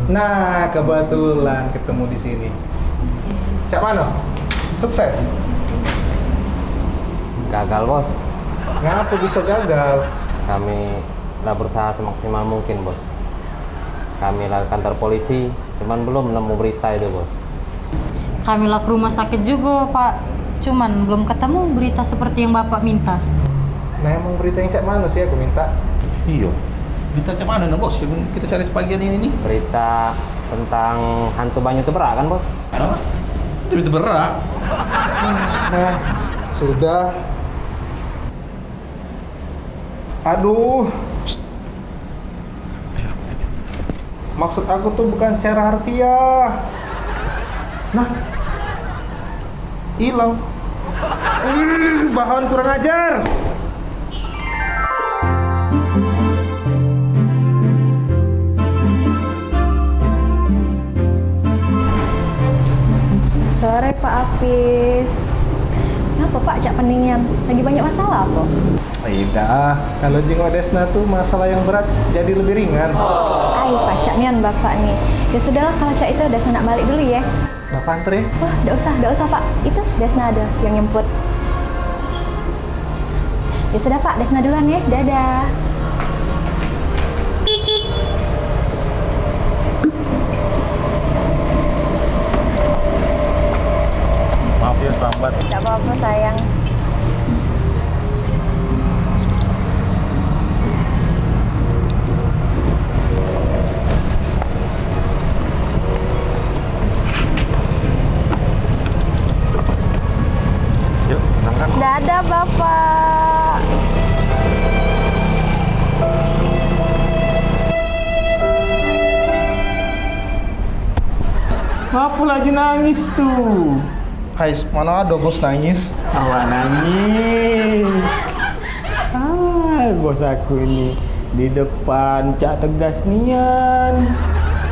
Nah, kebetulan ketemu di sini. Cak Mano, sukses. Gagal, Bos. Ngapa bisa gagal? Kami lah berusaha semaksimal mungkin, Bos. Kami lah ke kantor polisi, cuman belum nemu berita itu, Bos. Kami lah ke rumah sakit juga, Pak. Cuman belum ketemu berita seperti yang Bapak minta. Nah, emang berita yang Cak Mano sih aku minta. Iya. Berita cak mana nah bos? Yang kita cari sebagian ini nih. Berita tentang hantu Banyu Tebera kan, Bos? Apa? Itu berak. Nah, sudah. Aduh. Maksud aku tuh bukan secara harfiah. Nah, hilang. Bahan kurang ajar. Sore Pak Apis. Kenapa Pak Cak Peningan? Lagi banyak masalah apa? Tidak, kalau jenguk Desna tuh masalah yang berat jadi lebih ringan. Ayo Pak Cak nian Bapak nih. Ya sudahlah kalau Cak itu Desna nak balik dulu ya. Bapak anter ya? Wah, enggak usah Pak. Itu Desna ada yang nyemput. Ya sudah Pak, Desna duluan ya. Dadah. Maaf ya terlambat. Tidak apa-apa sayang. Yuk, berangkat. Dadah Bapak. Apa lagi nangis tuh? Hai, mana ada bos nangis? Awak nangis. Bos aku ini di depan Cak Tegas nian,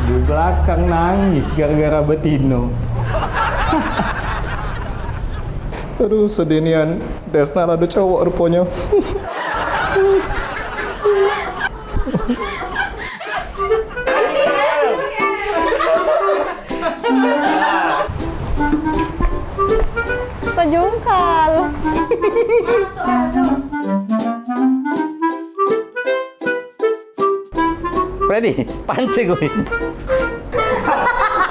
di belakang nangis gara-gara betino. Aduh, sedih nian. Desna ada cowok rupanya. Kejungkal. Freddy, pancing gue.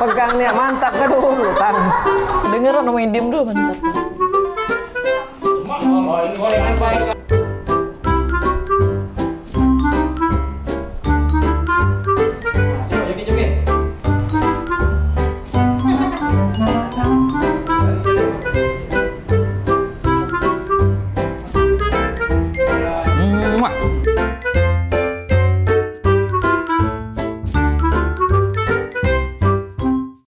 Pegang nih, mantap kan dulu, Tan. Dengeran ngomongin diem dulu, bentar.